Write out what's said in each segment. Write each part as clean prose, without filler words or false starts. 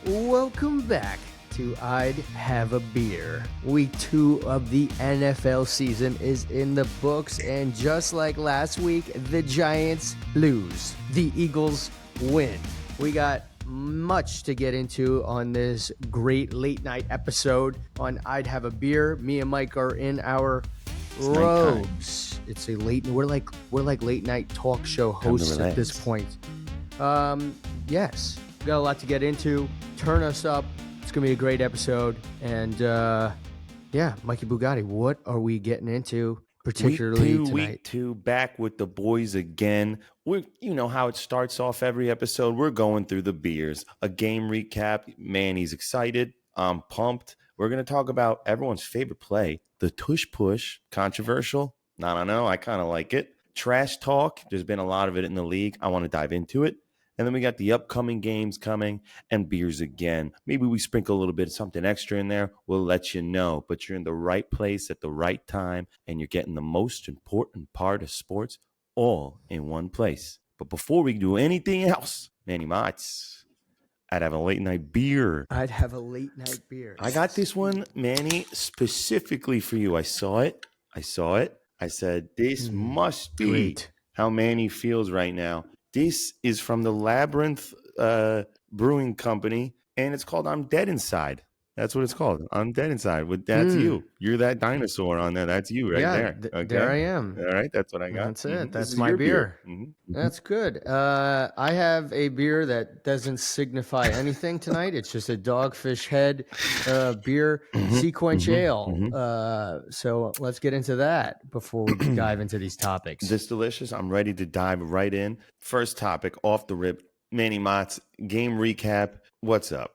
Welcome back to I'd Have a Beer. Week 2 of the NFL season is in the books, and just like last week, the Giants lose. The Eagles win. We got much to get into on this great late night episode on I'd Have a Beer. Me and Mike are in our robes. It's a late. We're like late night talk show hosts at this point. Yes, got a lot to get into. Turn us up. It's gonna be a great episode. And Mikey Bugatti, what are we getting into particularly tonight? Week two, back with the boys again. You know how it starts off every episode. We're going through the beers, a game recap. Manny's excited. I'm pumped. We're gonna talk about everyone's favorite play, the Tush Push. Controversial? I don't know. I kind of like it. Trash talk. There's been a lot of it in the league. I want to dive into it. And then we got the upcoming games coming and beers again. Maybe we sprinkle a little bit of something extra in there. We'll let you know. But you're in the right place at the right time, and you're getting the most important part of sports all in one place. But before we do anything else, Manny Mozz, I'd have a late night beer. I'd have a late night beer. I got this one, Manny, specifically for you. I saw it. I said, this must be Great. How Manny feels right now. This is from the Labyrinth Brewing Company, and it's called I'm Dead Inside. That's what it's called. I'm Dead Inside. That's you. You're that dinosaur on there. That's you there. Okay? There I am. All right, that's what I got. That's it. That's my beer. That's good. I have a beer that doesn't signify anything tonight. It's just a Dogfish Head beer, Sequench Ale. So let's get into that before we dive into these topics. This delicious. I'm ready to dive right in. First topic, off the rip. Manny Mozz, game recap. What's up?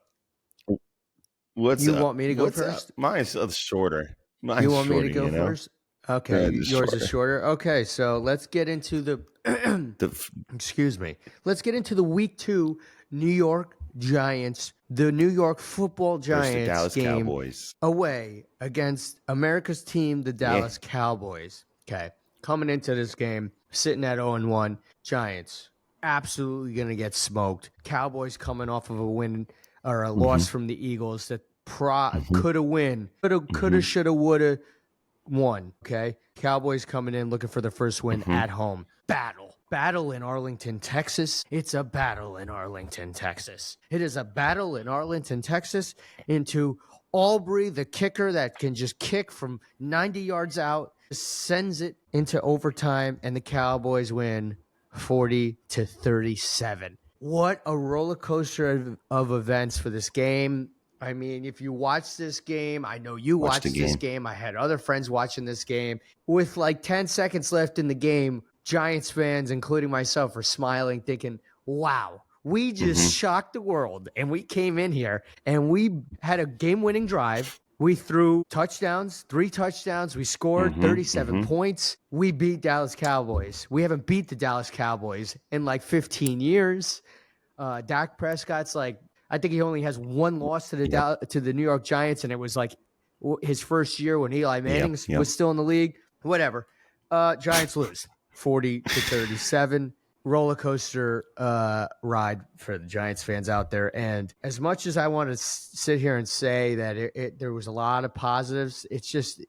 You want me to go first? Mine's shorter. You want me to go first? Okay, yours is shorter. Okay, so let's get into excuse me. Let's get into the week 2 New York Giants, the New York Football Giants Dallas game Cowboys away against America's team, the Dallas Cowboys. Okay, coming into this game, sitting at 0-1, Giants absolutely gonna get smoked. Cowboys coming off of a win or a loss from the Eagles that could have win, could have, should have, would have won. Okay, Cowboys coming in looking for their first win at home. Battle in Arlington, Texas. It's a battle in Arlington, Texas. It is a battle in Arlington, Texas into Aubrey, the kicker that can just kick from 90 yards out, sends it into overtime, and the Cowboys win 40-37. What a roller coaster of events for this game. I mean, if you watch this game, I know you watched this game. I had other friends watching this game. With like 10 seconds left in the game, Giants fans, including myself, are smiling, thinking, wow, we just shocked the world. And we came in here and we had a game-winning drive. We threw touchdowns, 3 touchdowns. We scored 37 points. We beat Dallas Cowboys. We haven't beat the Dallas Cowboys in like 15 years. Dak Prescott's like, I think he only has 1 loss to the New York Giants, and it was like his first year when Eli Manning was still in the league. Whatever. Giants lose 40-37. Roller coaster ride for the Giants fans out there. And as much as I want to sit here and say that there was a lot of positives, it's just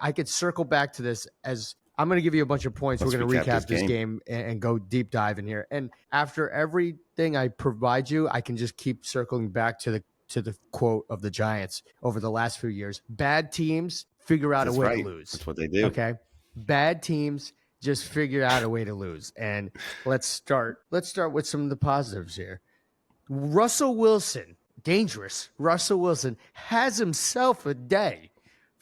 I could circle back to this as I'm going to give you a bunch of points. We're going to recap this game and go deep dive in here. And after everything I provide you, I can just keep circling back to the quote of the Giants over the last few years. Bad teams figure out a way to lose. That's what they do. Okay. Bad teams just figure out a way to lose. And let's start with some of the positives here. Russell Wilson, dangerous. Russell Wilson has himself a day.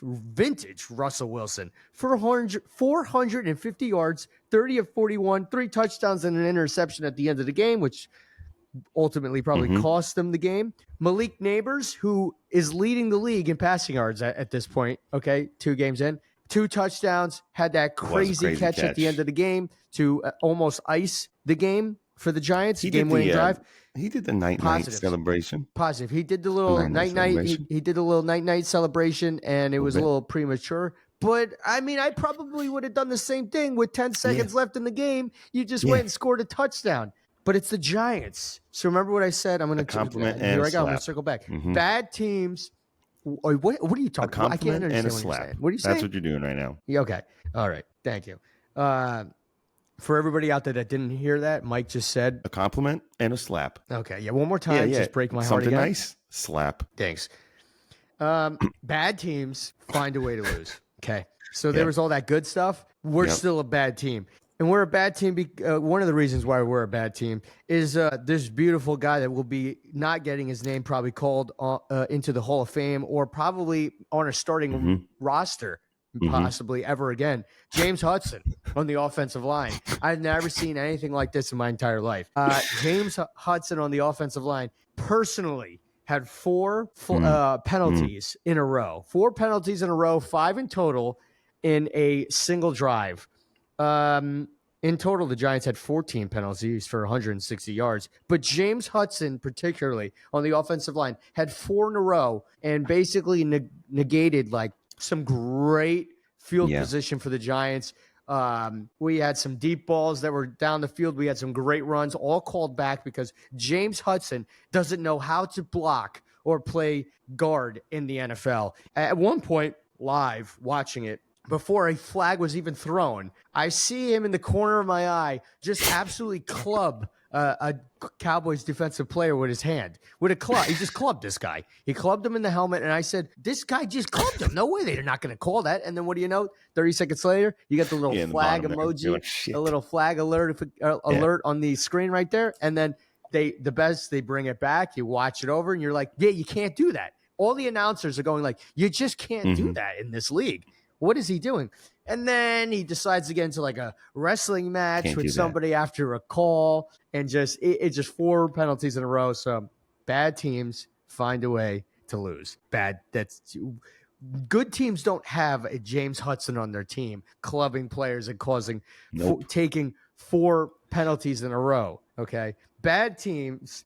Vintage Russell Wilson, 450 yards, 30 of 41, 3 touchdowns and an interception at the end of the game, which ultimately probably cost them the game. Malik Neighbors, who is leading the league in passing yards at this point, okay, 2 games in, 2 touchdowns, had that crazy catch at the end of the game to almost ice the game for the Giants, game-winning drive. He did the night celebration. Positive. He did the little night. He did a little night celebration, and it was a little premature. But I mean, I probably would have done the same thing with 10 seconds left in the game. You just went and scored a touchdown. but it's the Giants. So remember what I said? I'm going to compliment and here a I go. I'm going slap. to circle back. Bad teams. What are you talking about? I can't Compliment understand and a what you're slap. saying. What are you saying? That's what you're doing right now. Yeah, okay. All right. Thank you. For everybody out there that didn't hear that, Mike just said A compliment and a slap. Okay. Yeah. One more time. Just break my heart Something again. nice. Slap. Thanks. Bad teams find a way to lose. Okay. So there was all that good stuff. We're still a bad team. And we're a bad team. One of the reasons why we're a bad team is this beautiful guy that will be not getting his name probably called into the Hall of Fame or probably on a starting roster possibly ever again. James Hudson on the offensive line. I've never seen anything like this in my entire life. James Hudson on the offensive line personally had 4 penalties in a row. 4 penalties in a row, 5 in total in a single drive. In total, the Giants had 14 penalties for 160 yards. But James Hudson, particularly on the offensive line, had 4 in a row and basically negated like some great field position for the Giants. We had some deep balls that were down the field. We had some great runs, all called back because James Hudson doesn't know how to block or play guard in the NFL. At one point, live watching it, before a flag was even thrown, I see him in the corner of my eye just absolutely club a Cowboys defensive player with his hand, with a club. He just clubbed this guy. He clubbed him in the helmet, and I said, this guy just clubbed him. No way they're not going to call that. And then what do you know? 30 seconds later, you got the little flag emoji, a little flag alert on the screen right there. And then they bring it back. You watch it over, and you're like, yeah, you can't do that. All the announcers are going like, you just can't do that in this league. What is he doing? And then he decides to get into like a wrestling match with somebody after a call, and it's just 4 penalties in a row. So bad teams find a way to lose. Good teams don't have a James Hudson on their team clubbing players and taking 4 penalties in a row. Okay. Good teams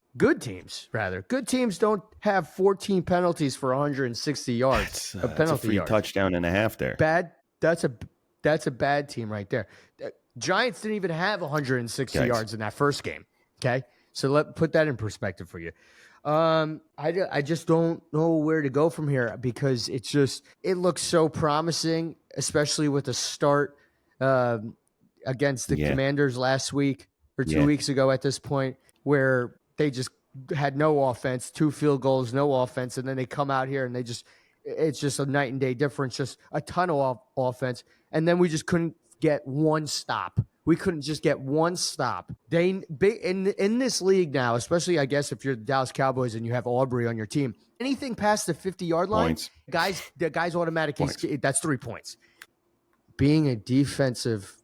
don't have 14 penalties for 160 yards. That's a free touchdown and a half there. That's a bad team right there. Giants didn't even have 160 yards in that first game. Okay, so put that in perspective for you. I just don't know where to go from here because it looks so promising, especially with the start against the Commanders last week or 2 weeks ago at this point, where they just had no offense, 2 field goals, no offense, and then they come out here and it's just a night and day difference, just a ton of offense, and then we just couldn't get one stop. We couldn't just get one stop. In this league now, especially I guess if you're the Dallas Cowboys and you have Aubrey on your team, anything past the 50-yard line, the guys automatically, that's 3 points. Being a defensive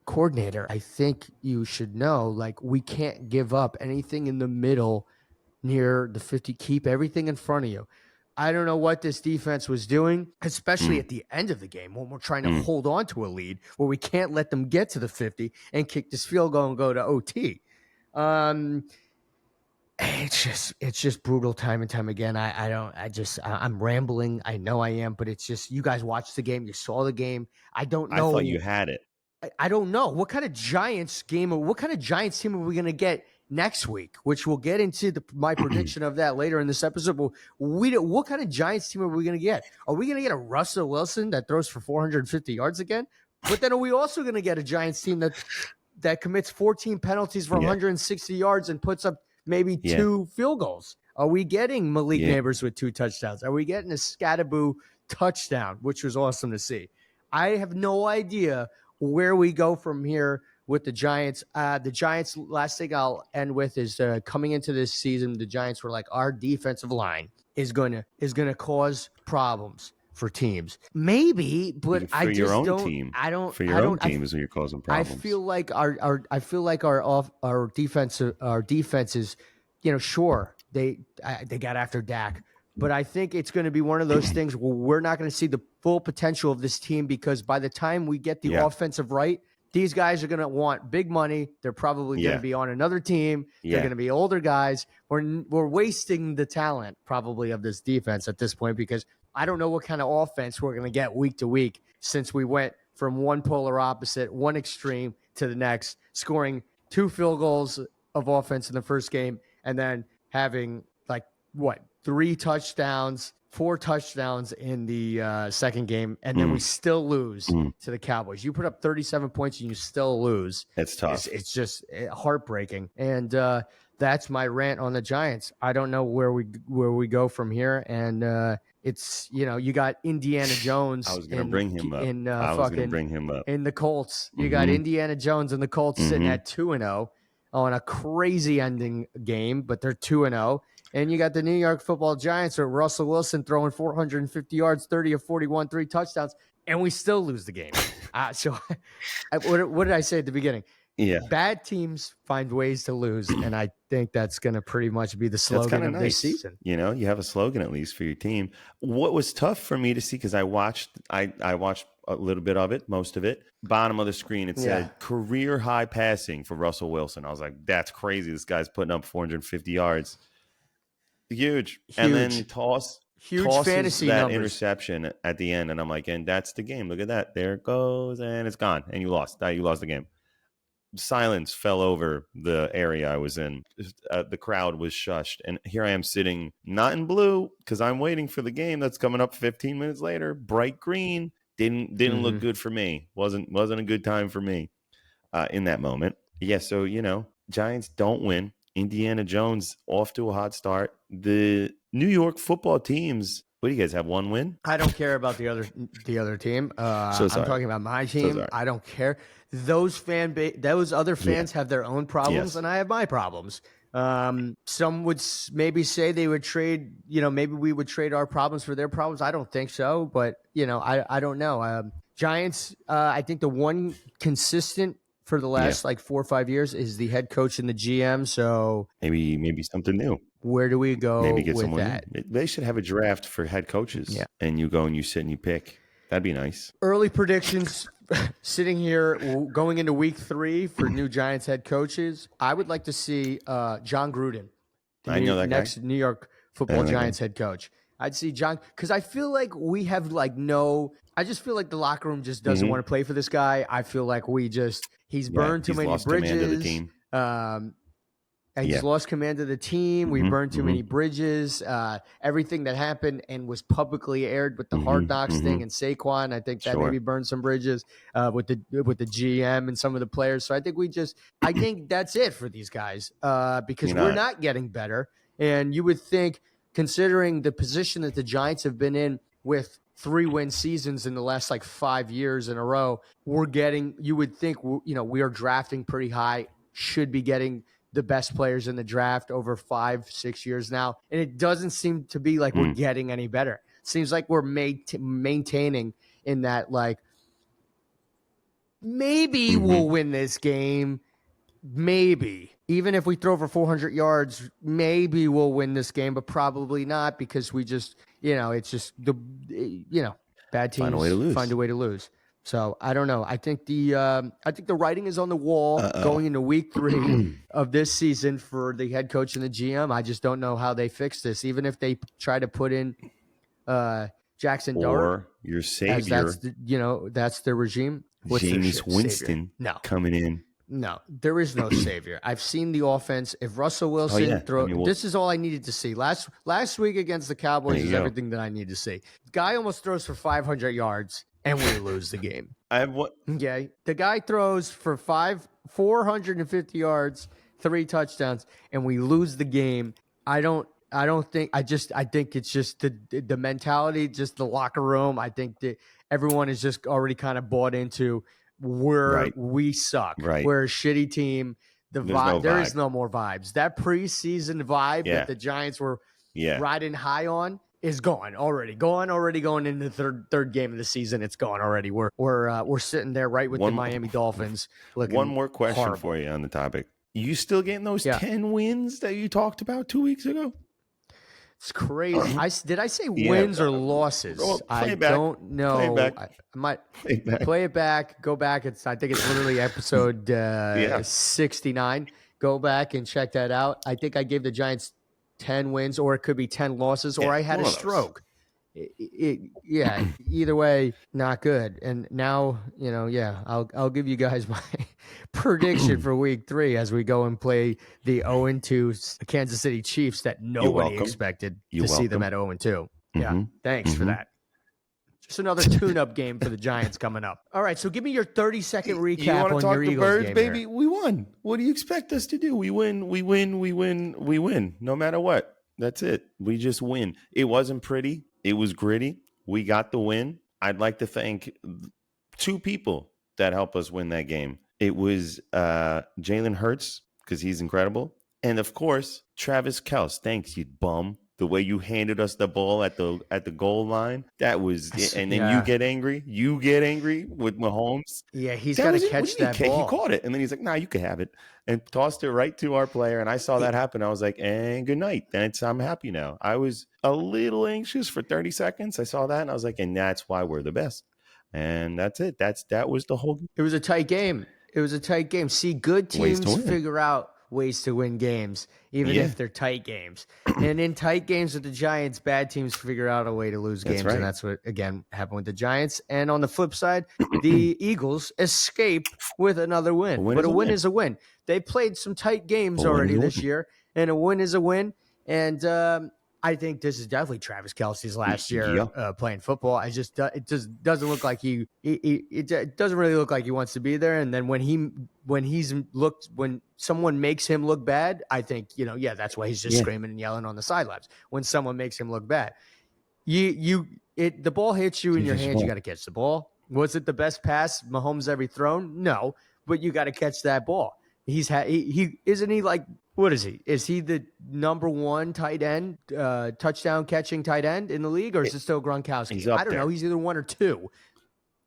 coordinator, I think you should know, like, we can't give up anything in the middle near the 50. Keep everything in front of you. I don't know what this defense was doing, especially at the end of the game when we're trying to hold on to a lead where we can't let them get to the 50 and kick this field goal and go to OT. It's just brutal time and time again. I'm rambling. I know I am, but it's just, you guys watched the game. You saw the game. I don't know. I thought you had it. I don't know what kind of Giants team are we going to get next week, which we'll get into my prediction of that later in this episode. But what kind of Giants team are we going to get? Are we going to get a Russell Wilson that throws for 450 yards again? But then are we also going to get a Giants team that commits 14 penalties for 160 yards and puts up maybe 2 field goals? Are we getting Malik Neighbors with 2 touchdowns? Are we getting a Scattaboo touchdown, which was awesome to see? I have no idea where we go from here with the Giants. The Giants, last thing I'll end with is coming into this season, the Giants were like, our defensive line is gonna cause problems for teams. Maybe, but I just don't. Team. I don't. For your own team is when you're causing problems. I feel like our defense is, sure they got after Dak. But I think it's going to be one of those things where we're not going to see the full potential of this team because by the time we get the offensive right, these guys are going to want big money. They're probably going to be on another team. They're going to be older guys. We're wasting the talent probably of this defense at this point because I don't know what kind of offense we're going to get week to week since we went from one polar opposite, one extreme to the next, scoring 2 field goals of offense in the first game, and then having like 4 touchdowns in the second game, and then we still lose to the Cowboys. You put up 37 points and you still lose. It's tough. It's just heartbreaking. And that's my rant on the Giants. I don't know where we go from here. And it's, you got Indiana Jones. I was going to bring him up. In the Colts. You got Indiana Jones and the Colts sitting at 2-0 on a crazy ending game, but they're 2-0. And you got the New York Football Giants with Russell Wilson throwing 450 yards, 30 of 41, 3 touchdowns, and we still lose the game. What did I say at the beginning? Yeah. Bad teams find ways to lose, and I think that's going to pretty much be the slogan of this season. You have a slogan at least for your team. What was tough for me to see, because I watched a little bit of it, most of it. Bottom of the screen, it said career high passing for Russell Wilson. I was like, that's crazy. This guy's putting up 450 yards. Huge. And then tosses fantasy that numbers. Interception at the end, and I'm like, and that's the game. Look at that. There it goes, and it's gone. And you lost. You lost the game. Silence fell over the area I was in. The crowd was shushed, and here I am sitting, not in blue, because I'm waiting for the game that's coming up 15 minutes later. Bright green. Didn't look good for me. Wasn't a good time for me in that moment. Yeah, so Giants don't win. Indiana Jones off to a hot start. The New York football teams. What do you guys have? 1 win? I don't care about the other team. I'm talking about my team. So I don't care. Those other fans have their own problems, and I have my problems. Some would maybe say they would trade. Maybe we would trade our problems for their problems. I don't think so, but I don't know. Giants. I think the one consistent for the last 4 or 5 years is the head coach and the GM. So maybe something new. Where do we go? Maybe get with someone that? new. They should have a draft for head coaches. And you go and you sit and you pick. That'd be nice. Early predictions. Sitting here going into week 3 for new Giants head coaches, I would like to see John Gruden, next New York Football Giants head coach. I'd see John, because I feel like we have I just feel like the locker room just doesn't want to play for this guy. I feel like he's burned too many bridges. Command of the team. He's lost command of the team. We burned too many bridges. Everything that happened and was publicly aired with the Hard Knocks thing and Saquon, I think that maybe burned some bridges with the GM and some of the players. So I think that's it for these guys because we're not getting better. And you would think, considering the position that the Giants have been in with 3-win seasons in the last 5 years in a row, you would think, we are drafting pretty high, should be getting the best players in the draft over 5-6 years now. And it doesn't seem to be like we're getting any better. It seems like we're maintaining in that, maybe we'll win this game. Maybe. Even if we throw for 400 yards, maybe we'll win this game, but probably not, because we just, it's just bad teams find a way to lose. So I don't know. I think the writing is on the wall going into week 3 of this season for the head coach and the GM. I just don't know how they fix this. Even if they try to put in Jackson Dart or your savior, that's the regime. Jameis Winston coming in. No, there is no savior. I've seen the offense. If Russell Wilson this is all I needed to see. Last week against the Cowboys is everything that I need to see. Guy almost throws for 500 yards and we lose the game. Okay. The guy throws for 450 yards, 3 touchdowns, and we lose the game. I think it's just the mentality, just the locker room. I think that everyone is just already kind of bought into we suck. Right. We're a shitty team. There is no more vibes. That preseason vibe that the Giants were riding high on is gone already. Going into the third game of the season. It's gone already. We're sitting there right with the Miami Dolphins. One more question horrible. For you on the topic. You still getting those 10 wins that you talked about 2 weeks ago? It's crazy. Did I say wins or losses? I don't know. Play it back. I might play it back. Go back. I think it's literally episode 69. Go back and check that out. I think I gave the Giants 10 wins, or it could be 10 losses, or I had a stroke. either way, not good. And now, I'll give you guys my prediction for week 3 as we go and play the 0-2 Kansas City Chiefs that nobody expected to see them at 0-2. Yeah, thanks for that. Just another tune-up game for the Giants coming up. All right, so give me your 30-second recap on your Eagles Birds, game baby? here. We won. What do you expect us to do? We win. We win. We win. We win. No matter what. That's it. We just win. It wasn't pretty. It was gritty. We got the win. I'd like to thank 2 people that helped us win that game. It was Jalen Hurts, because he's incredible. And, of course, Travis Kelce. Thanks, you bum. The way you handed us the ball at the goal line, that was, and then you get angry. You get angry with Mahomes. Yeah, he's got to catch that ball. He caught it, and then he's like, "Nah, you can have it," and tossed it right to our player. And I saw that happen. I was like, "And good night." I'm happy now. I was a little anxious for 30 seconds. I saw that, and I was like, "And that's why we're the best." And that's it. That was the whole. It was a tight game. See, good teams figure out ways to win games, even if they're tight games. And in tight games with the Giants, bad teams figure out a way to lose games. And that's what, again, happened with the Giants. And on the flip side, the Eagles escape with another win. But a win is a win. They played some tight games already this year, and a win is a win. And I think this is definitely Travis Kelce's last year playing football. It just doesn't look like it doesn't really look like he wants to be there. And then when someone makes him look bad, I think that's why he's just screaming and yelling on the sidelines. When someone makes him look bad, the ball hits you in your hands. You got to catch the ball. Was it the best pass Mahomes ever thrown? No, but you got to catch that ball. Isn't he like, what is he? Is he the number 1 tight end, touchdown catching tight end in the league, or is it still Gronkowski? I don't know. He's either 1 or 2.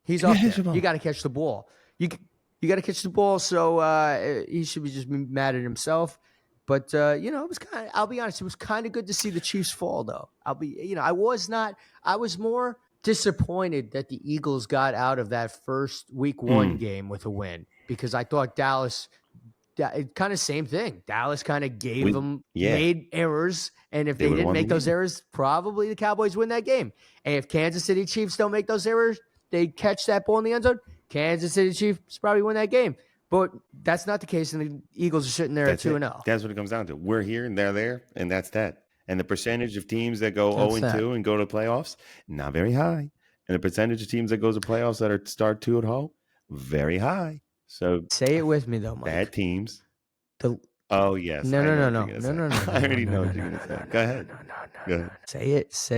He's up there. You got to catch the ball. You got to catch the ball. So he should be just mad at himself. But it was I'll be honest, it was kind of good to see the Chiefs fall, though. I was more disappointed that the Eagles got out of that first week 1 game with a win, because I thought Dallas. Kind of same thing. Dallas kind of made errors, and if they didn't make those errors, probably the Cowboys win that game. And if Kansas City Chiefs don't make those errors, they catch that ball in the end zone, Kansas City Chiefs probably win that game. But that's not the case, and the Eagles are sitting there at 2-0. That's what it comes down to. We're here, and they're there, and that's that. And the percentage of teams that go 0-2 and go to playoffs, not very high. And the percentage of teams that goes to playoffs that start 2-0, very high. So say it with me, though, Mike. Bad teams. Oh, yes. No. I already know what you're going to say. Go ahead. No. Say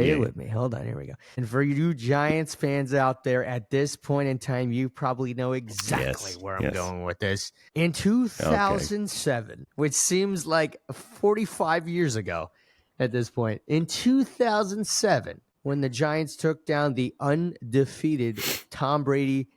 it with me. Hold on. Here we go. And for you Giants fans out there, at this point in time, you probably know exactly where I'm going with this. In 2007, which seems like 45 years ago at this point, in 2007, when the Giants took down the undefeated Tom Brady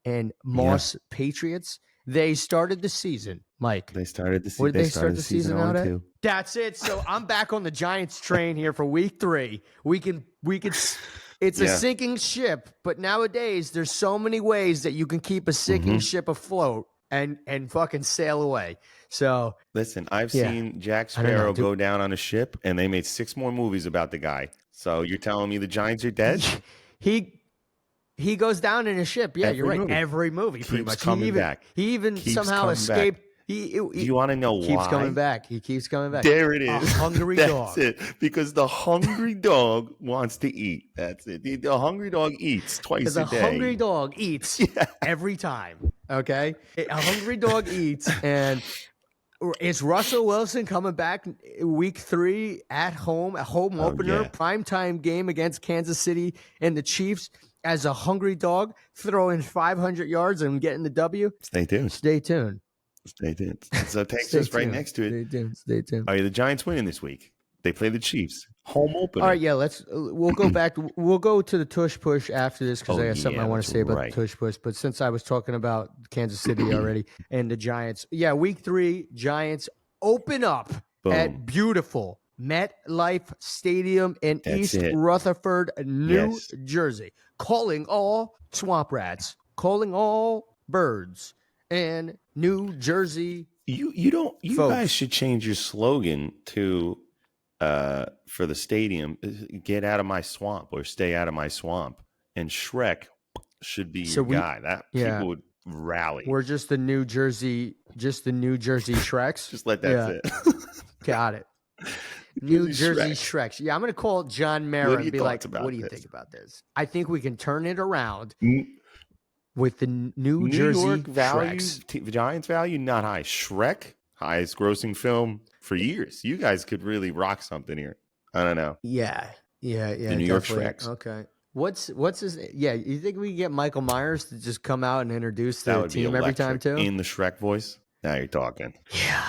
and Moss Patriots, they started the season, Mike. They started the season. What did they start the season out at? That's it. So I'm back on the Giants train here for week 3. We can. It's a sinking ship, but nowadays there's so many ways that you can keep a sinking ship afloat and fucking sail away. So listen, I've seen Jack Sparrow go down on a ship, and they made 6 more movies about the guy. So you're telling me the Giants are dead? He goes down in a ship. Yeah, you're right. Movie. Every movie, pretty much. He even keeps somehow escaped. Do you want to know why? He keeps coming back. There it is. A hungry dog. That's it. Because the hungry dog wants to eat. That's it. The hungry dog eats twice a day. The hungry dog eats every time. Okay? A hungry dog eats. And is Russell Wilson coming back week 3 at home, a home opener, primetime game against Kansas City and the Chiefs? As a hungry dog, throwing 500 yards and getting the W? Stay tuned. Stay tuned. So Texas right next to it. Stay tuned. Are the Giants winning this week? They play the Chiefs. Home opener. All right, yeah, we'll go back. We'll go to the Tush Push after this because I got something I want to say about the Tush Push. But since I was talking about Kansas City already and the Giants, week 3, Giants open up at beautiful MetLife Stadium in East Rutherford, New Jersey, calling all swamp rats, calling all birds, and New Jersey. You guys should change your slogan to for the stadium, get out of my swamp or stay out of my swamp. And Shrek should be your guy. That people would rally. We're just the New Jersey Shreks. Just let that sit. Got it. New Jersey Shreks. Yeah, I'm going to call John Mara and be like, what do you think about this? I think we can turn it around with the New Jersey York value, Shreks. Giants value, not high. Shrek, highest grossing film for years. You guys could really rock something here. I don't know. Yeah. The New York Shreks. Okay. What's his? Yeah, you think we can get Michael Myers to just come out and introduce the team every time too? In the Shrek voice. Now you're talking. Yeah,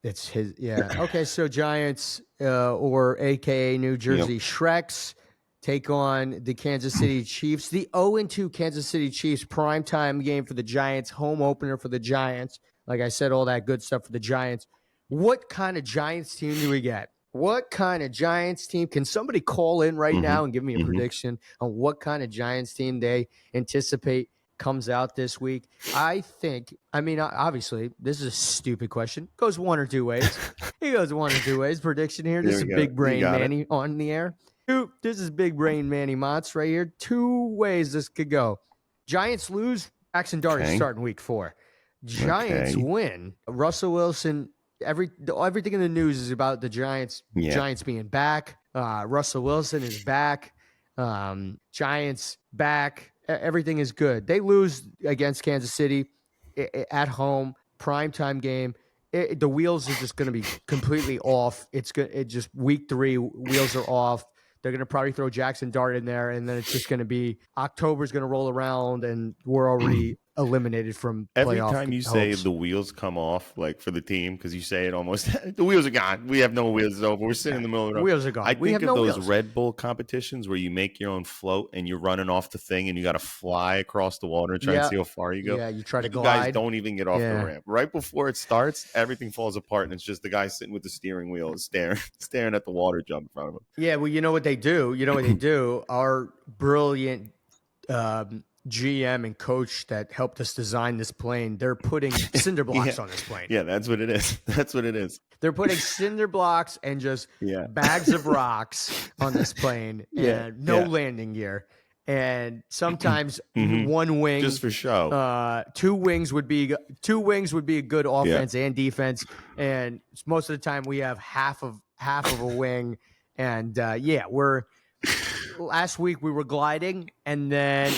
it's his. Yeah. Okay, so Giants or AKA New Jersey Shreks take on the Kansas City Chiefs. The 0-2 Kansas City Chiefs primetime game for the Giants, home opener for the Giants. Like I said, all that good stuff for the Giants. What kind of Giants team do we get? What kind of Giants team? Can somebody call in right now and give me a prediction on what kind of Giants team they anticipate comes out this week? I mean, obviously, this is a stupid question. Goes one or two ways. He goes one or two ways. Prediction here. This is Big Brain Manny on the air. This is Big Brain Manny Mozz right here. Two ways this could go. Giants lose. Jackson Dart is starting week 4. Giants win. Russell Wilson. Everything in the news is about the Giants. Giants being back. Russell Wilson is back. Giants back. Everything is good. They lose against Kansas City at home, primetime game. The wheels are just going to be completely off. It just week 3 wheels are off. They're going to probably throw Jackson Dart in there, and then it's just going to be October's going to roll around, and we're already eliminated from playoff. Every time you say the wheels come off, like for the team, because you say it almost, the wheels are gone. We have no wheels. It's over. We're sitting in the middle of the road. Wheels are gone. I think of those Red Bull competitions where you make your own float and you're running off the thing and you got to fly across the water and try and see how far you go. Yeah, you try to glide. You guys don't even get off the ramp. Right before it starts, everything falls apart and it's just the guy sitting with the steering wheel staring at the water jump in front of him. Yeah, well, you know what they do? Our brilliant GM and coach that helped us design this plane, they're putting cinder blocks on this plane. Yeah, that's what it is. That's what it is. They're putting cinder blocks and just bags of rocks on this plane and no landing gear. And sometimes one wing, just for show. 2 wings would be a good offense and defense. And most of the time we have half of a wing. And last week we were gliding, and then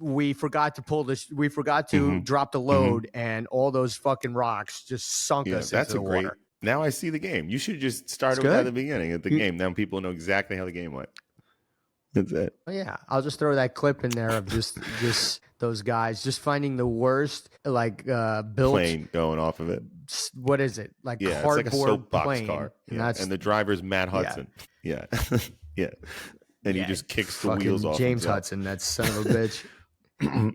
we forgot to drop the load, and all those fucking rocks just sunk us into the water. Now I see the game. You should just start with at the beginning of the game. Then people know exactly how the game went. That's it. Oh, yeah, I'll just throw that clip in there of just those guys just finding the worst built plane going off of it. What is it? Like cardboard it's like a soapbox plane. car. And the driver's Matt Hudson. Yeah. And he just kicks the wheels off. James Hudson, that son of a bitch.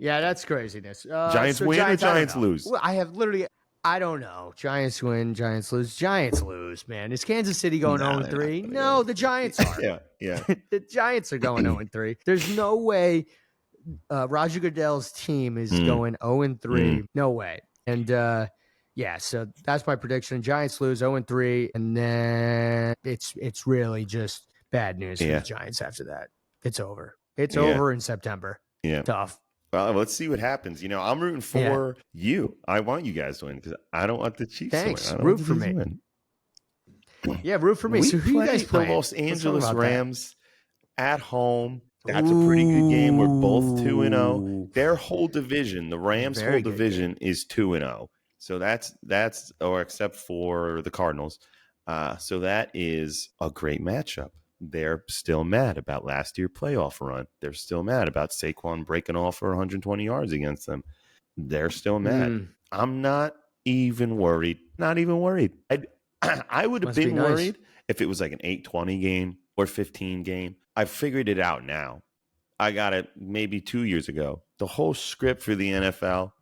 Yeah, that's craziness. Giants win or Giants lose? Well, I don't know. Giants win, Giants lose. Giants lose, man. Is Kansas City going 0-3? No, the Giants are. Yeah. The Giants are going 0-3. There's no way Roger Goodell's team is going 0-3. No way. And so that's my prediction. Giants lose 0-3, and then it's really just bad news for the Giants after that. It's over. It's over in September. Yeah. Tough. Well, let's see what happens. I'm rooting for you. I want you guys to win because I don't want the Chiefs to win. I don't root for me. Yeah, root for me. So who you guys playing? The Los Angeles Rams at home. That's a pretty good game. We're both 2-0. Their whole division, the Rams' whole division, is 2-0. So that's except for the Cardinals. So that is a great matchup. They're still mad about last year's playoff run. They're still mad about Saquon breaking off for 120 yards against them. They're still mad. I'm not even worried. Not even worried. I would have been worried if it was like an 8-20 game or 15 game. I figured it out now. I got it maybe 2 years ago. The whole script for the NFL,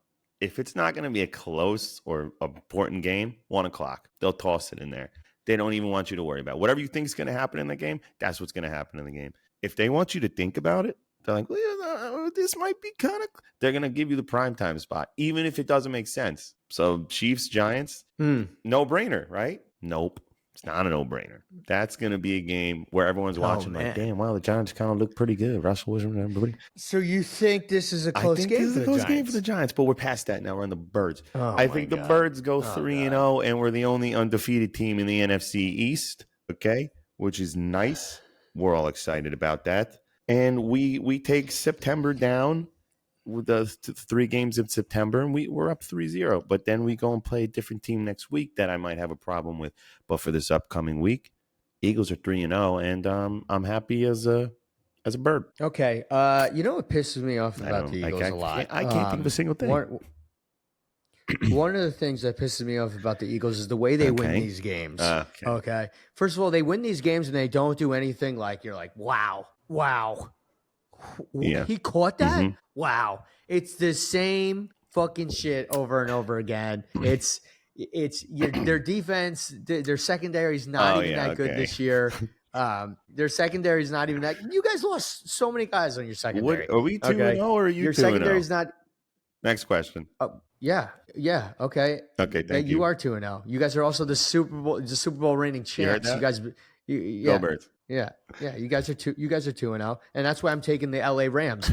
if it's not going to be a close or important game, 1 o'clock, they'll toss it in there. They don't even want you to worry about it. Whatever you think is going to happen in the game, that's what's going to happen in the game. If they want you to think about it, they're like, well, this might be kind of... They're going to give you the primetime spot, even if it doesn't make sense. So Chiefs, Giants, no-brainer, right? Nope. It's not a no-brainer. That's going to be a game where everyone's watching like, damn, wow, the Giants kind of look pretty good. Russell Wilson, everybody. So you think this is a close game for the Giants? I think this is a close game for the Giants, but we're past that now. We're on the Birds. Oh, I think the Birds go 3-0, and we're the only undefeated team in the NFC East, okay, which is nice. We're all excited about that. And we take September down with the 3 games of September, and we're up 3-0. But then we go and play a different team next week that I might have a problem with. But for this upcoming week, Eagles are 3-0, and I'm happy as a bird. Okay. You know what pisses me off about the Eagles a lot? I can't think of a single thing. One of the things that pisses me off about the Eagles is the way they win these games. Okay. First of all, they win these games and they don't do anything like you're like, wow. Yeah. He caught that? Mm-hmm. Wow. It's the same fucking shit over and over again. It's their defense, their secondary is not even that good this year. Their secondary is not even that. You guys lost so many guys on your secondary. Are we 2-0 or are you 2-0? Your secondary is not. Next question. Yeah. Okay. Okay. Thank you. You are 2-0. You guys are also the Super Bowl reigning champs. You guys. Go Birds. Yeah. You guys are 2-0, and that's why I'm taking the LA Rams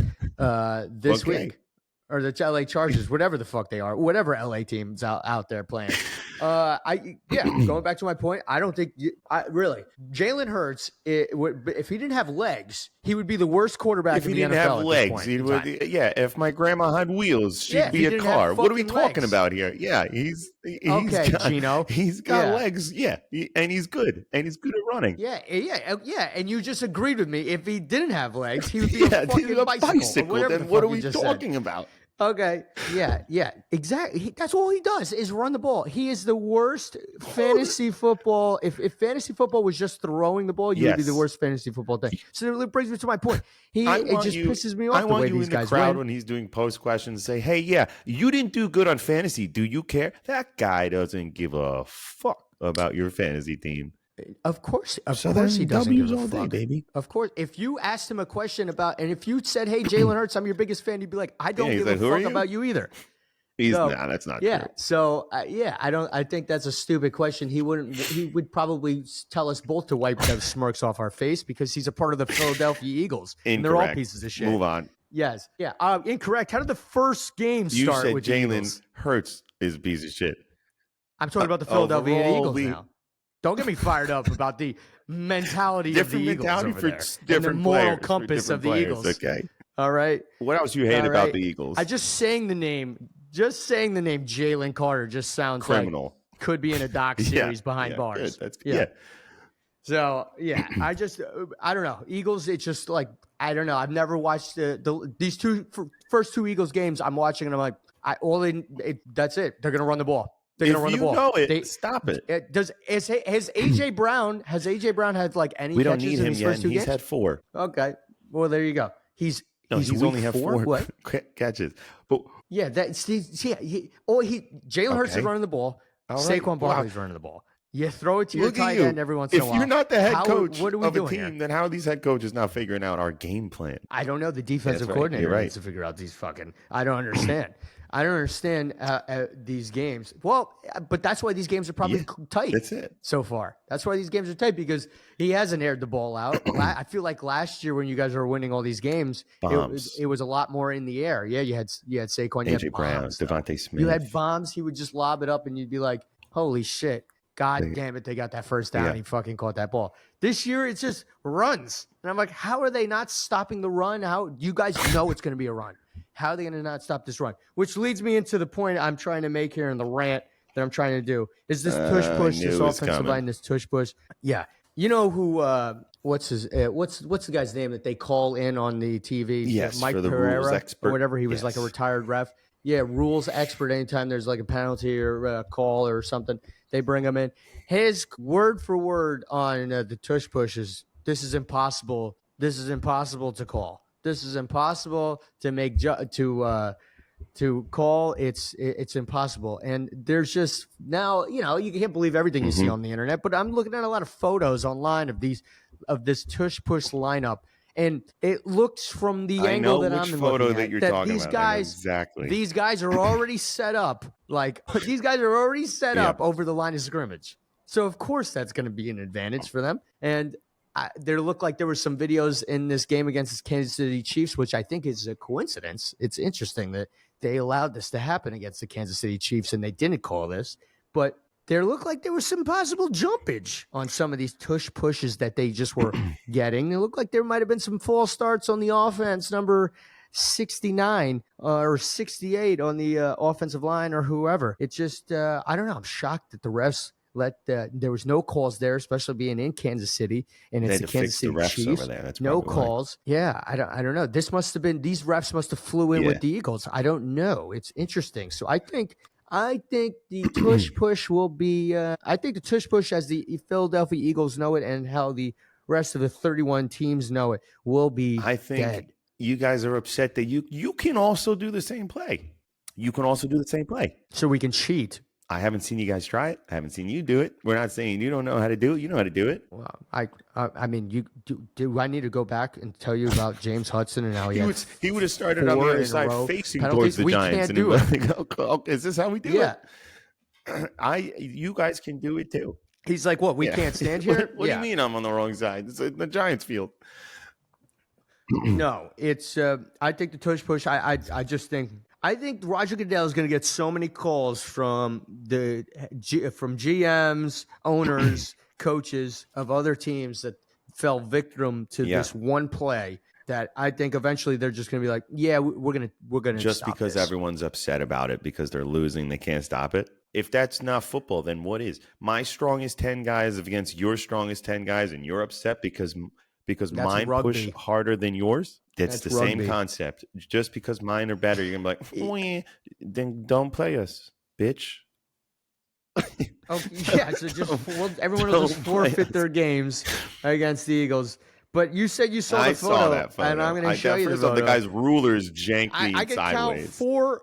this week, or the LA Chargers, whatever the fuck they are, whatever LA team's out there playing. Going back to my point, I don't think really Jalen Hurts. If he didn't have legs, he would be the worst quarterback in the NFL. If he didn't have legs, if my grandma had wheels, she'd be a car. What are we talking about here? Yeah, he's Gino. He's got legs. Yeah, and he's good. And he's good at running. Yeah. And you just agreed with me. If he didn't have legs, he would be a fucking bicycle. Then what are we talking about? Okay. Yeah. Exactly. That's all he does is run the ball. He is the worst fantasy football. If fantasy football was just throwing the ball, you would be the worst fantasy football thing. So it brings me to my point. It just pisses me off. I want you in the crowd when he's doing post questions to say, "Hey, you didn't do good on fantasy. Do you care?" That guy doesn't give a fuck about your fantasy team. Of course he doesn't give a fuck, baby. Of course, if you asked him a question about, and if you said, "Hey, Jalen Hurts, I'm your biggest fan," he'd be like, "I don't give a fuck about you either." That's not true. So I think that's a stupid question. He would probably tell us both to wipe those smirks off our face because he's a part of the Philadelphia Eagles. Incorrect. And they're all pieces of shit. Move on. Yes. Yeah. Incorrect. How did the first game start with Jalen Hurts is a piece of shit. I'm talking about the Philadelphia Eagles now. Don't get me fired up about the mentality of the Eagles over there. And the moral compass of the Eagles. Okay. All right. What else you hate about the Eagles? I just saying the name Jalen Carter just sounds criminal. Like could be in a doc series behind bars. Good. That's good. So I don't know. Eagles. It's just like I don't know. I've never watched these first two Eagles games. I'm watching and I'm like, that's it. They're gonna run the ball. They're gonna run the ball. Know it, stop it. Has AJ Brown had like any? We don't catches need in him his yet. First two He's games? had 4. Okay, well there you go. He's only had 4 what? catches. But Jalen Hurts is running the ball. Saquon Barkley's running the ball. You throw it to your tight end every once in a while. If you're not the head coach of a team, then how are these head coaches not figuring out our game plan? I don't know. The defensive coordinator needs to figure out these fucking. I don't understand. I don't understand these games. Well, but that's why these games are probably tight. That's it. So far. That's why these games are tight because he hasn't aired the ball out. I feel like last year when you guys were winning all these games, it was a lot more in the air. Yeah, you had Saquon, you had Brown, Devontae Smith. You had bombs. He would just lob it up, and you'd be like, "Holy shit! God damn it! They got that first down. And he fucking caught that ball." This year, it's just runs, and I'm like, "How are they not stopping the run? How you guys know it's going to be a run?" How are they going to not stop this run? Which leads me into the point I'm trying to make here in the rant that I'm trying to do. Is this tush push, this offensive line, this tush push? Yeah. You know who, what's the guy's name that they call in on the TV? Yes, Mike for the Pereira, rules expert. or whatever. He was like a retired ref. Yeah, rules expert. Anytime there's like a penalty or a call or something, they bring him in. His word for word on the tush push is, this is impossible. This is impossible to call. This is impossible to make to call. It's impossible. And there's just now, you can't believe everything you see on the internet, but I'm looking at a lot of photos online of this tush push lineup. And it looks from the angle that I'm looking at you're talking these about. guys, exactly. These guys are already set up. Like these guys are already set up over the line of scrimmage. So of course that's going to be an advantage for them. And there looked like there were some videos in this game against the Kansas City Chiefs, which I think is a coincidence. It's interesting that they allowed this to happen against the Kansas City Chiefs and they didn't call this. But there looked like there was some possible jumpage on some of these tush pushes that they just were getting. It looked like there might have been some false starts on the offense, number 69 or 68 on the offensive line or whoever. It just, I don't know. I'm shocked that the refs there was no calls there, especially being in Kansas City, and it's the Kansas City Chiefs. Over there. That's no calls. Why. Yeah, I don't know. These refs must have flew in with the Eagles. I don't know. It's interesting. So I think the tush push will be. I think the tush push, as the Philadelphia Eagles know it, and how the rest of the 31 teams know it, will be. I think dead. You guys are upset that you can also do the same play. You can also do the same play. So we can cheat. I haven't seen you guys try it. I haven't seen you do it. We're not saying you don't know how to do it. You know how to do it. Well, I mean, you do. I need to go back and tell you about James Hudson and how he would have started on the other side facing towards the Giants. Can't do it. Okay, is this how we do it? You guys can do it too. He's like, what? We can't stand here. What do you mean I'm on the wrong side? It's the Giants field. No, it's. I think the tush push. I just think. I think Roger Goodell is going to get so many calls from GMs, owners, coaches of other teams that fell victim to this one play that I think eventually they're just going to be like, yeah, we're going to just stop because this. Everyone's upset about it because they're losing, they can't stop it. If that's not football, then what is? My strongest 10 guys against your strongest 10 guys, and you're upset because that's mine push harder than yours. That's the rugby. Same concept. Just because mine are better, you're going to be like, then don't play us, bitch. Oh, yeah, so everyone will just forfeit their games against the Eagles. But you said you saw the photo, saw that photo. And I'm going to show you the photo. The guy's ruler's janky I could sideways. Count 4.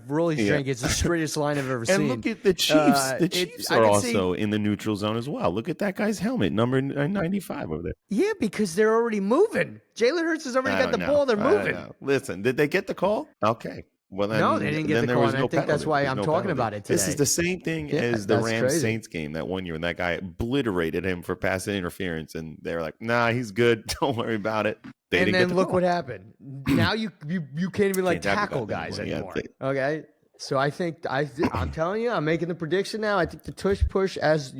Rolling strength. It's the straightest line I've ever seen. And look at the Chiefs. The Chiefs are also in the neutral zone as well. Look at that guy's helmet, number 95 over there. Yeah, because they're already moving. Jalen Hurts has already got the ball. They're moving. Listen, did they get the call? Okay. Well, then, no, they didn't get the call. And I think that's why I'm talking about it today. This is the same thing as the Rams-Saints game that one year, and that guy obliterated him for pass interference, and they were like, "Nah, he's good. Don't worry about it." And then look what happened. Now you can't even tackle guys anymore. Okay, so I'm telling you, I'm making the prediction now. I think the tush push, as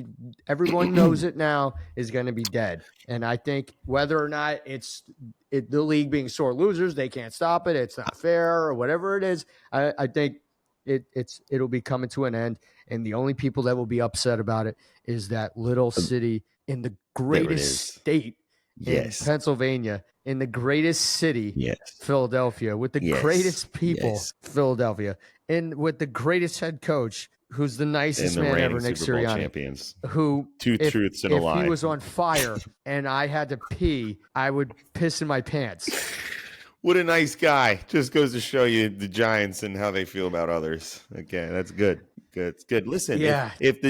everyone knows it now, is going to be dead. And I think whether or not the league being sore losers, they can't stop it. It's not fair or whatever it is. I think it'll be coming to an end. And the only people that will be upset about it is that little city in the greatest state in Pennsylvania, in the greatest city, Philadelphia, with the greatest people, Philadelphia, and with the greatest head coach, who's the nicest man ever, Nick Sirianni, champions. Who, two truths and a lie. If he was on fire and I had to pee, I would piss in my pants. What a nice guy. Just goes to show you the Giants and how they feel about others. Okay, that's good. It's good. Listen, if the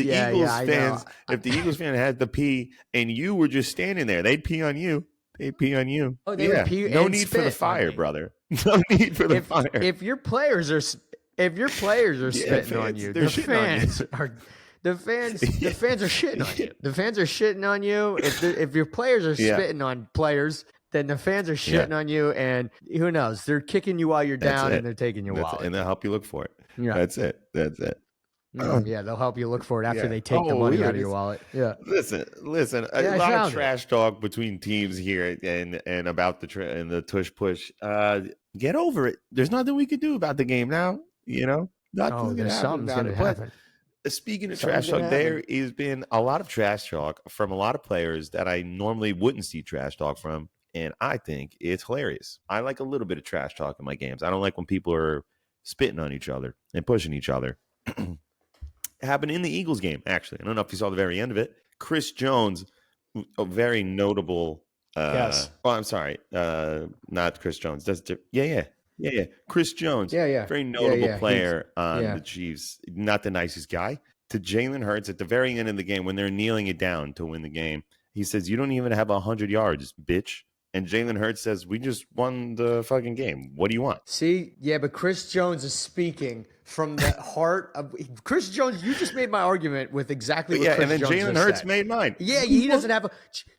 Eagles fan had to pee and you were just standing there, they'd pee on you. They'd pee on you. Oh, they would pee. No need for the fire, brother. No need for the fire. If your players are spitting on you, the fans are shitting on you. The fans are shitting on you. If your players are spitting on players, then the fans are shitting on you, and who knows? They're kicking you while you're down, and they're taking your wallet, and they'll help you look for it. Yeah. That's it. They'll help you look for it after they take the money out of your wallet. Yeah. Listen. A lot of trash talk between teams here and about the tush push. Get over it. There's nothing we can do about the game now. Nothing's going to happen. Speaking of trash talk, there has been a lot of trash talk from a lot of players that I normally wouldn't see trash talk from, and I think it's hilarious. I like a little bit of trash talk in my games. I don't like when people are spitting on each other and pushing each other. It happened in the Eagles game, actually. I don't know if you saw the very end of it. Chris Jones, a very notable. Yes. Oh, I'm sorry. Not Chris Jones. Yeah. Chris Jones. Yeah. Very notable player on the Chiefs. Not the nicest guy. To Jalen Hurts at the very end of the game when they're kneeling it down to win the game, he says, "You don't even have 100 yards, bitch." And Jalen Hurts says, "We just won the fucking game. What do you want?" See, but Chris Jones is speaking from the heart of Chris Jones. You just made my argument with exactly what Chris and then Jones Jalen Hurts made mine. Yeah, he doesn't have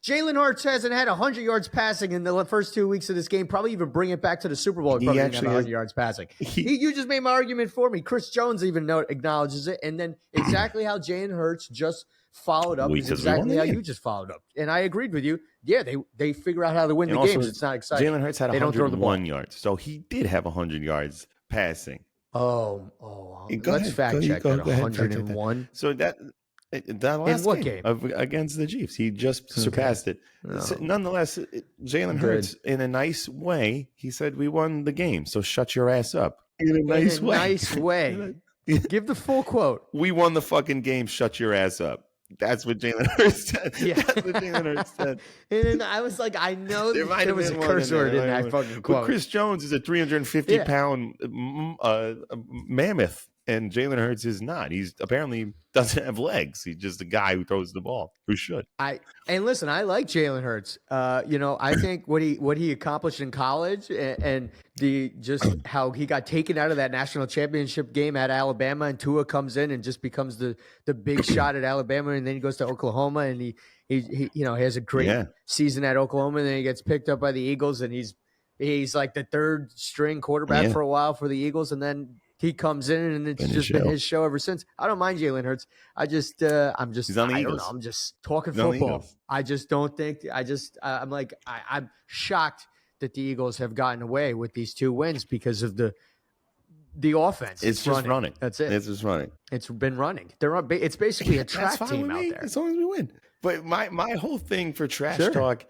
Jalen Hurts hasn't had 100 yards passing in the first 2 weeks of this game. Probably even bring it back to the Super Bowl. He probably didn't have 100 yards passing. You just made my argument for me. Chris Jones even acknowledges it, and then exactly how Jalen Hurts just followed up is exactly how you just followed up. And I agreed with you. Yeah, they figure out how to win the games. It's not exciting. Jalen Hurts had 101 yards, so he did have 100 yards passing. Let's fact check that. 101. So that last game against the Chiefs, he just surpassed it. No. Nonetheless, Jalen Hurts, in a nice way, he said, "We won the game, so shut your ass up." In a nice way. Give the full quote. We won the fucking game. Shut your ass up. That's what Jalen Hurts said. Yeah. That's what Jalen Hurts said. And I was like, I know there was a curse word in that fucking quote. But Chris Jones is a 350-pound mammoth, and Jalen Hurts is not. He's apparently doesn't have legs. He's just a guy who throws the ball, who should. Listen, I like Jalen Hurts. I think what he accomplished in college and just how he got taken out of that national championship game at Alabama, and Tua comes in and just becomes the big shot at Alabama, and then he goes to Oklahoma and he has a great season at Oklahoma, and then he gets picked up by the Eagles, and he's like the third string quarterback for a while for the Eagles, and then he comes in and it's just been his show ever since. I don't mind Jalen Hurts. I'm just He's on the Eagles. Don't know. I'm just talking football. I just don't think. I'm shocked that the Eagles have gotten away with these 2 wins because of the offense. It's just running. That's it. It's just running. It's been running. It's basically a track team out there. As long as we win. But my whole thing for trash talk,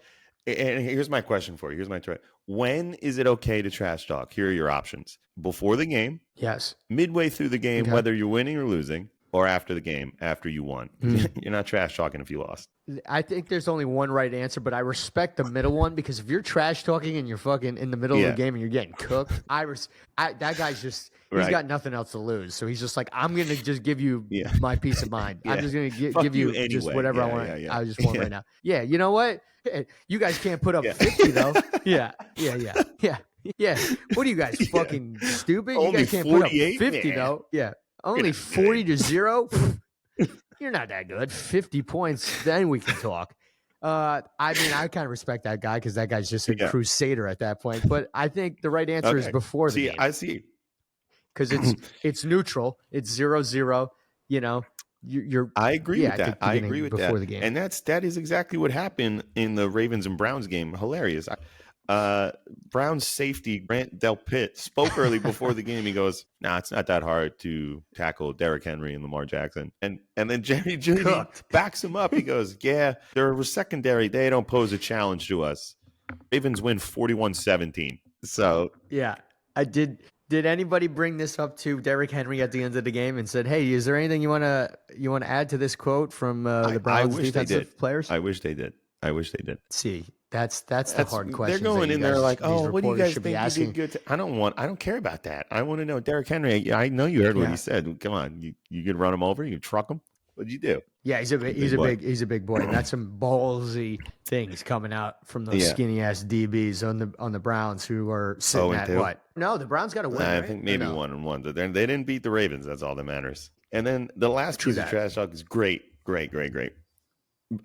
and here's my question for you. Here's my try. When is it okay to trash talk? Here are your options. Before the game. Yes. Midway through the game, whether you're winning or losing, or after the game, after you won. You're not trash talking if you lost. I think there's only one right answer, but I respect the middle one, because if you're trash talking and you're fucking in the middle of the game and you're getting cooked, that guy's just he's got nothing else to lose. So he's just like, I'm gonna just give you my peace of mind. I'm just gonna give you anyway. Just whatever I want. I just want right now. Yeah, you know what? You guys can't put up 50 though. Yeah. What are you guys fucking stupid? You guys can't put up 50 though. Yeah. Only 40-0. You're not that good. 50 points, then we can talk. I kind of respect that guy, because that guy's just a crusader at that point. But I think the right answer is before the game. I see. Because it's neutral. It's 0-0. I agree with that. I agree with before that. The game. And that is exactly what happened in the Ravens and Browns game. Hilarious. Browns safety Grant Delpit spoke early before the game. He goes, "Nah, it's not that hard to tackle Derrick Henry and Lamar Jackson." And then Jerry Jeudy backs him up. He goes, "Yeah, they're a secondary. They don't pose a challenge to us." Ravens win 41-17. So yeah, I did. Did anybody bring this up to Derrick Henry at the end of the game and said, "Hey, is there anything you want to add to this quote from the Browns defensive players?" I wish they did. See, that's the hard question. They're going in there like, "Oh, what do you guys think you did good?" I don't care about that. I want to know Derrick Henry. I know you heard what he said. Come on, you could run him over. You could truck him. What'd you do? Yeah, he's a big boy. And that's some ballsy things coming out from those skinny ass DBs on the Browns, who are sitting at what? No, the Browns got to win. I think maybe 1-1. But they didn't beat the Ravens. That's all that matters. And then the last piece of trash talk is great.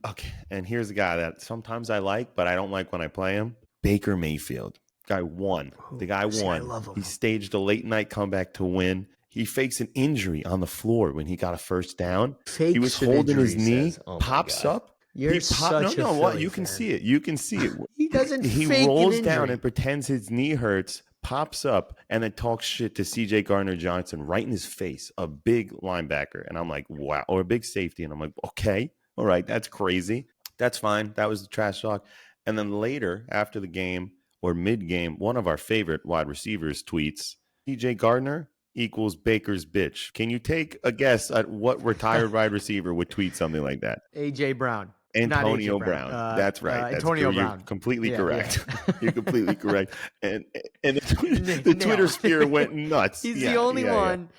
Okay, and here's the guy that sometimes I like, but I don't like when I play him. Baker Mayfield. Guy won. The guy won. I love him. He staged a late night comeback to win. He fakes an injury on the floor when he got a first down. He was holding his knee, pops up. You're such a Philly You can see it. You can see it. He doesn't. He rolls down and pretends his knee hurts, pops up, and then talks shit to C.J. Gardner-Johnson right in his face, a big linebacker. And I'm like, wow, or a big safety. And I'm like, okay, all right, that's crazy. That's fine. That was the trash talk. And then later, after the game or mid-game, one of our favorite wide receivers tweets, C.J. Gardner equals Baker's bitch. Can you take a guess at what retired wide receiver would tweet something like that? A.J. Brown. Antonio Brown. That's right. Antonio Brown. You're completely correct. Yeah. You're completely correct. And the Twitter sphere went nuts. He's the only one.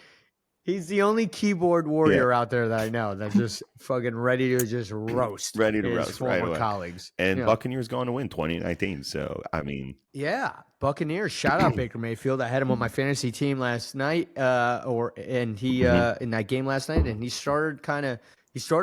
He's the only keyboard warrior out there that I know that's just fucking ready to just roast his former colleagues. And Buccaneers going to win 2019. So, I mean. Yeah, Buccaneers. Shout out Baker Mayfield. I had him on my fantasy team last night, in that game last night, and he started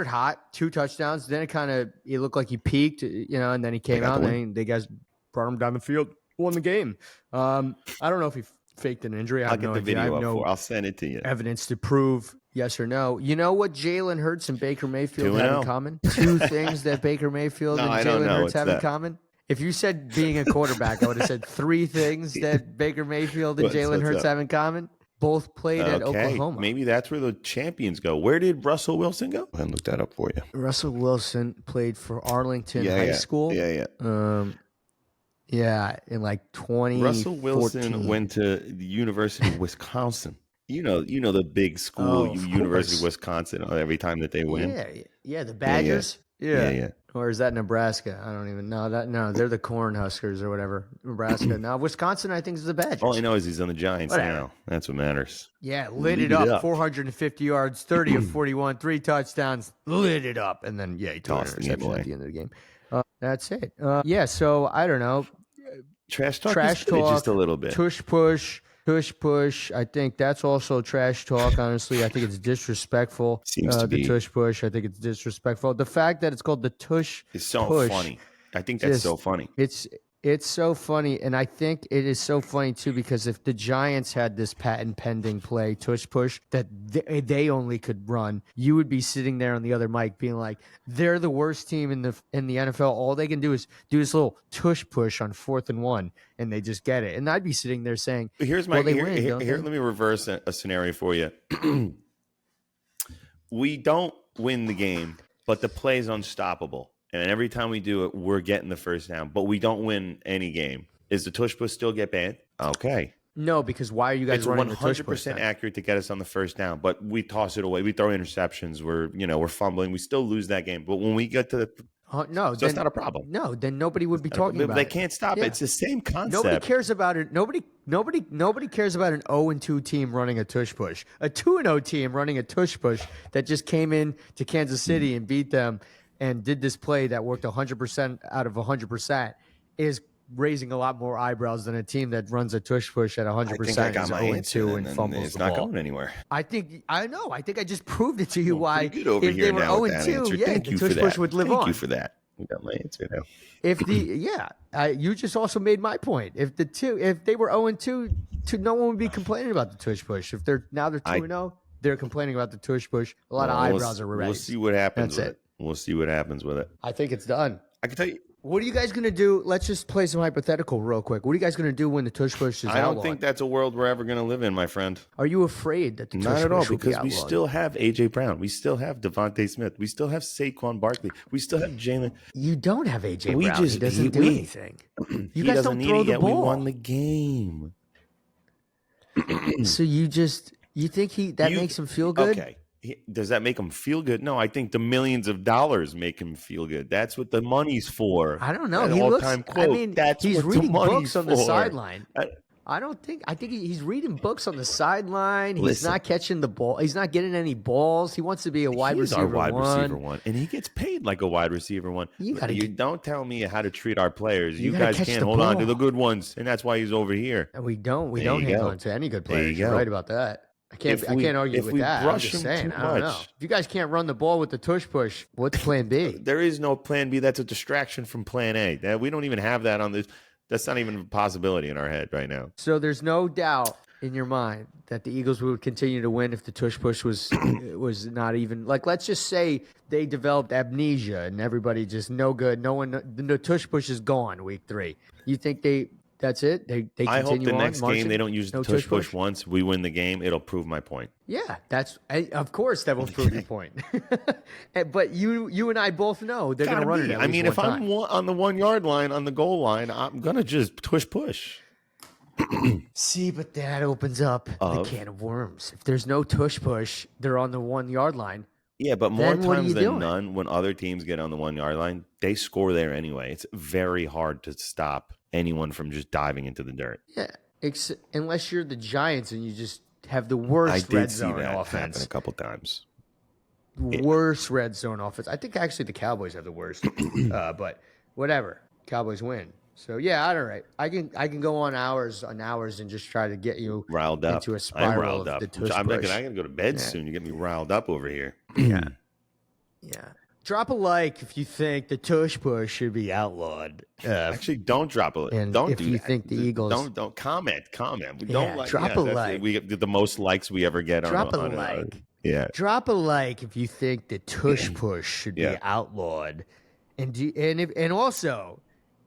hot, 2 touchdowns. Then it looked like he peaked, and then he came out, and then the guys brought him down the field, won the game. I don't know if he faked an injury. I'll get the video up I'll send it to you. Evidence to prove yes or no. You know what Jalen Hurts and Baker Mayfield have in common? 2 things that Baker Mayfield and Jalen Hurts have in common. If you said being a quarterback, I would have said 3 things that Baker Mayfield and Jalen Hurts have in common. Both played at Oklahoma. Maybe that's where the champions go. Where did Russell Wilson go? Go ahead and look that up for you. Russell Wilson played for Arlington High School. Yeah, in like 2014. Russell Wilson went to the University of Wisconsin. You know the big school, University of Wisconsin. Every time that they win, yeah, the Badgers. Yeah. Or is that Nebraska? I don't even know that. No, they're the Cornhuskers or whatever. Nebraska. Now Wisconsin, I think, is the Badgers. All I know is he's on the Giants now. That's what matters. Yeah, lit it up. 450 yards, 30 of 41, 3 touchdowns, lit it up, and then he tossed the interception at the end of the game. That's it. So I don't know. Trash talk just a little bit. Tush push. I think that's also trash talk. Honestly, I think it's disrespectful. Seems to be the tush push. I think it's disrespectful. The fact that it's called the tush is so push, funny. I think that's so funny. It's so funny, and I think it is so funny too because if the Giants had this patent pending play, tush push, that they only could run, you would be sitting there on the other mic being like, they're the worst team in the NFL. All they can do is do this little tush push on 4th and 1, and they just get it. And I'd be sitting there saying, here, let me reverse a scenario for you. We don't win the game, but the play is unstoppable. And every time we do it, we're getting the first down, but we don't win any game. Is the tush push still get banned? Okay. No, because why are you guys running the tush push? It's 100% accurate to get us on the first down, but we toss it away. We throw interceptions. We're fumbling. We still lose that game. But when we get to the it's not a problem. No, then nobody would be talking about it. They can't stop it. It's the same concept. Nobody cares about it. Nobody cares about an 0-2 team running a tush push. A 2-0 team running a tush push that just came in to Kansas City and beat them and did this play that worked 100% out of 100% is raising a lot more eyebrows than a team that runs a tush push at 100% is 0-2 and fumbles it's the not ball. going anywhere. I think I just proved it to you why good over if here they were now with that 0-2, answer. the tush push would live on. Thank you for that. You got my answer now. If you just also made my point. If they were 0-2, no one would be complaining about the tush push. If they're 2-0, they're complaining about the tush push. A lot of eyebrows are raised. We'll see what happens. That's it. We'll see what happens with it. I think it's done. I can tell you. What are you guys going to do? Let's just play some hypothetical real quick. What are you guys going to do when the tush push is outlawed? I don't think that's a world we're ever going to live in, my friend. Are you afraid that the tush push Not at all, will be because outlawed? we still have A.J. Brown. We still have Devontae Smith. We still have Saquon Barkley. We still have Jalen. You don't have A.J. Brown. He doesn't do anything. You guys don't throw the ball. We won the game. So you think that makes him feel good? Okay. Does that make him feel good? No, I think the millions of dollars make him feel good. That's what the money's for. I don't know. He looks. He's reading books on the sideline. I think he's reading books on the sideline. He's not catching the ball. He's not getting any balls. He wants to be a wide receiver one, and he gets paid like a wide receiver one. You don't tell me how to treat our players. You guys can't hold on to the good ones, and that's why he's over here. And we don't hang on to any good players. You're right about that. I can't argue with that. I'm just saying. I don't know. If you guys can't run the ball with the tush push, what's plan B? There is no plan B. That's a distraction from plan A. We don't even have that on this. That's not even a possibility in our head right now. So there's no doubt in your mind that the Eagles would continue to win if the tush push was not even like. Let's just say they developed amnesia and everybody just no good. No one. The tush push is gone week 3. You think that's it? They continue I hope the next marching, game they don't use the tush push once. We win the game. It'll prove my point. Yeah, of course that will prove your point. But you and I both know they're going to run it. I mean, if I'm on the 1 yard line on the goal line, I'm going to just tush push. See, but that opens up the can of worms. If there's no tush push, they're on the 1 yard line. Yeah, but more times than none, when other teams get on the 1 yard line, they score there anyway. It's very hard to stop anyone from just diving into the dirt. Yeah, unless you're the Giants and you just have the worst red see zone that offense. happen a couple times. Worst red zone offense. I think actually the Cowboys have the worst. But whatever. Cowboys win. So yeah, all right. I can go on hours and just try to get you riled up into a spiral I'm riled of up. the tush I'm push. thinking I gotta go to bed soon. You get me riled up over here. Yeah. Drop a like if you think the tush push should be outlawed. Actually, don't drop a. And Don't if do you that. think the Eagles, don't comment. We Yeah, don't like. drop a like. We get the most likes we ever get drop on a like. yeah. Drop a like if you think the tush push should be outlawed, and also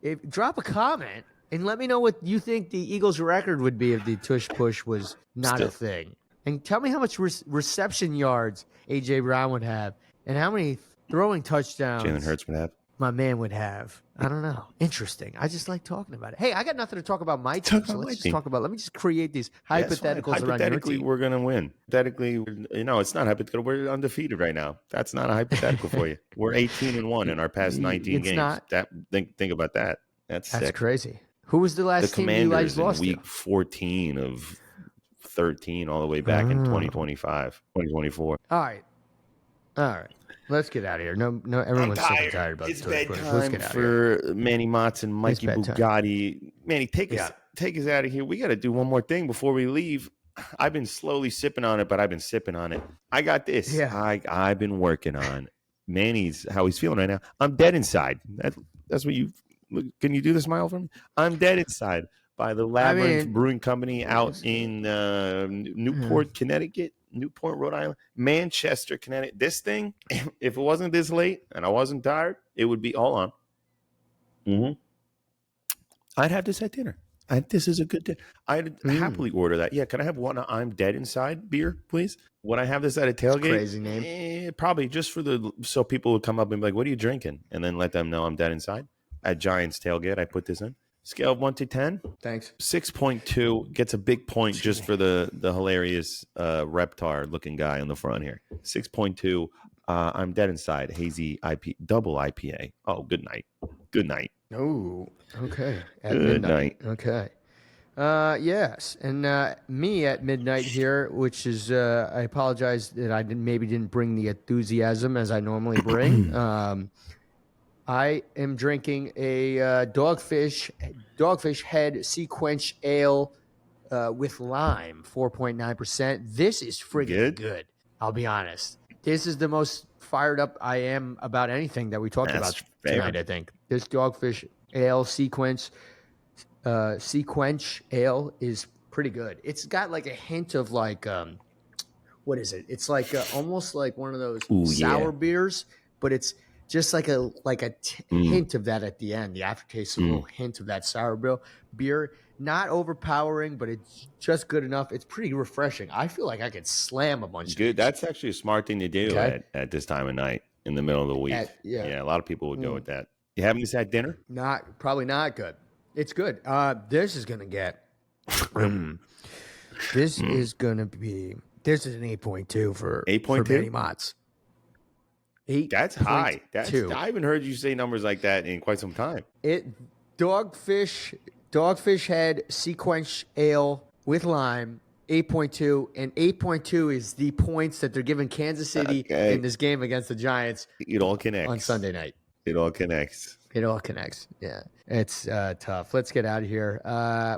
if drop a comment and let me know what you think the Eagles' record would be if the tush push was not a thing, and tell me how much reception yards AJ Brown would have, and how many throwing touchdowns Jalen Hurts would have. My man would have. I don't know. Interesting. I just like talking about it. Hey, I got nothing to talk about my team, so let's just talk about. Let me just create these hypotheticals around your team. We're gonna win. Hypothetically, it's not hypothetical. We're undefeated right now. That's not a hypothetical for you. We're 18-1 in our past 19 games. Not. Think about that. That's sick. Crazy. Who was the last team you guys lost in week 14 of 13 all the way back in 2024. All right. Let's get out of here. No, everyone's sick and tired about it's the tush push. bedtime Let's get out for of here. Manny Mozz and Mikey Bugatti. Manny, take us out of here. We got to do one more thing before we leave. I've been slowly sipping on it, but I've been sipping on it. I got this. Yeah. I've been working on Manny's how he's feeling right now. I'm dead inside. That's what you can you do the smile for me? I'm dead inside by the Labyrinth Brewing Company out in Newport, Connecticut. Newport, Rhode Island, Manchester, Connecticut. This thing, if it wasn't this late and I wasn't tired, it would be all on. Mm-hmm. I'd have this at dinner. This is a good dinner. I'd happily order that. Yeah, can I have one I'm dead inside beer, please? Would I have this at a tailgate? Crazy name. Probably just so people would come up and be like, what are you drinking? And then let them know I'm dead inside. At Giants tailgate, I put this in. Scale of 1 to 10. Thanks. 6.2 gets a big point just for the hilarious Reptar looking guy on the front here. 6.2. I'm dead inside. Hazy double IPA. Oh, good night. Good night. Oh, okay. At good midnight. Night. Okay. Yes, and me at midnight here, which is I apologize that I didn't bring the enthusiasm as I normally bring. I am drinking a Dogfish Head Sequence Ale with lime, 4.9%. This is friggin' good. I'll be honest. This is the most fired up I am about anything that we talked about tonight, I think. This Dogfish Ale Sequence Ale is pretty good. It's got like a hint of like, what is it? It's like almost like one of those sour beers, but it's just like a hint of that at the end. The aftertaste, a little hint of that sour beer. Not overpowering, but it's just good enough. It's pretty refreshing. I feel like I could slam a bunch of these. That's actually a smart thing to do at this time of night in the middle of the week. A lot of people would go with that. You having this at dinner? Probably not good. It's good. This is going to get this is an 8.2 for 8.2 Manny Mozz. That's high. I haven't heard you say numbers like that in quite some time. Dogfish Head Sequence Ale with lime, 8.2, and 8.2 is the points that they're giving Kansas City in this game against the Giants. It all connects on Sunday night. It all connects. Yeah, it's tough. Let's get out of here.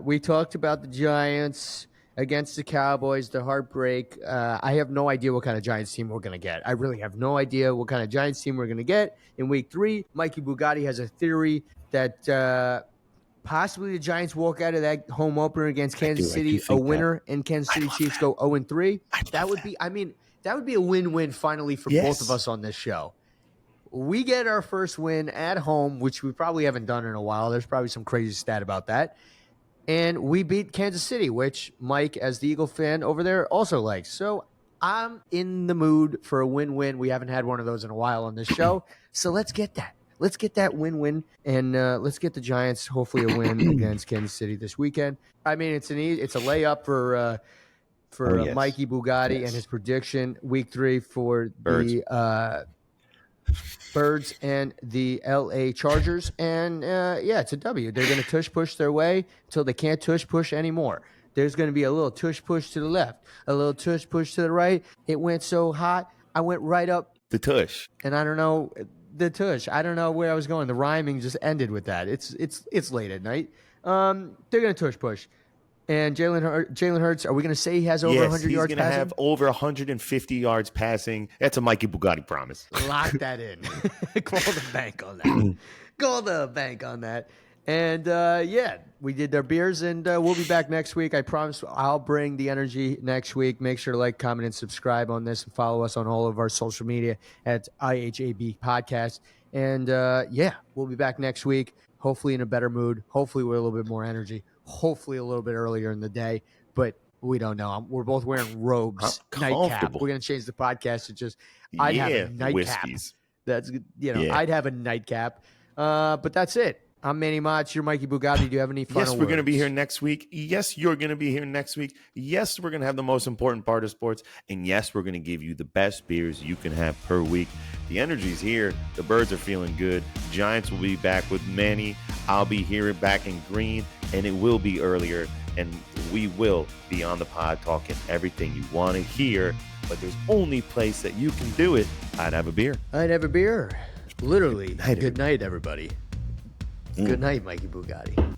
We talked about the Giants against the Cowboys, the heartbreak. I have no idea what kind of Giants team we're going to get. I really have no idea what kind of Giants team we're going to get in week 3. Mikey Bugatti has a theory that possibly the Giants walk out of that home opener against Kansas City a winner, and Kansas City Chiefs go 0-3. That would be a win-win finally for both of us on this show. We get our first win at home, which we probably haven't done in a while. There's probably some crazy stat about that. And we beat Kansas City, which Mike, as the Eagle fan over there, also likes. So I'm in the mood for a win-win. We haven't had one of those in a while on this show. So let's get that. Let's get that win-win, and let's get the Giants hopefully a win against Kansas City this weekend. I mean, it's a layup for Mikey Bugatti and his prediction week 3 for the Birds and the LA Chargers. And it's a W. They're going to tush push their way until they can't tush push anymore. There's going to be a little tush push to the left, a little tush push to the right. It went so hot, I went right up the tush. And I don't know the tush. I don't know where I was going. The rhyming just ended with that. It's late at night. They're going to tush push. And Jalen Hurts, are we going to say he has over 100 yards passing? He's going to have over 150 yards passing. That's a Mikey Bugatti promise. Lock that in. Call the bank on that. Call the bank on that. And, we did our beers, and we'll be back next week. I promise I'll bring the energy next week. Make sure to like, comment, and subscribe on this, and follow us on all of our social media at IHAB Podcast. And, we'll be back next week, hopefully in a better mood, hopefully with a little bit more energy, hopefully a little bit earlier in the day, but we don't know. We're both wearing robes, nightcap. We're going to change the podcast to just, I'd have a nightcap. Whiskeys. That's, I'd have a nightcap. But that's it. I'm Manny Mozz. You're Mikey Bugatti. Do you have any final words? Yes, we're going to be here next week. Yes, you're going to be here next week. Yes, we're going to have the most important part of sports. And yes, we're going to give you the best beers you can have per week. The energy's here. The birds are feeling good. Giants will be back with Manny. I'll be here back in green, and it will be earlier. And we will be on the pod talking everything you want to hear. But there's only place that you can do it. I'd have a beer. I'd have a beer. Literally. Good night, everybody. Good night, Mikey Bugatti.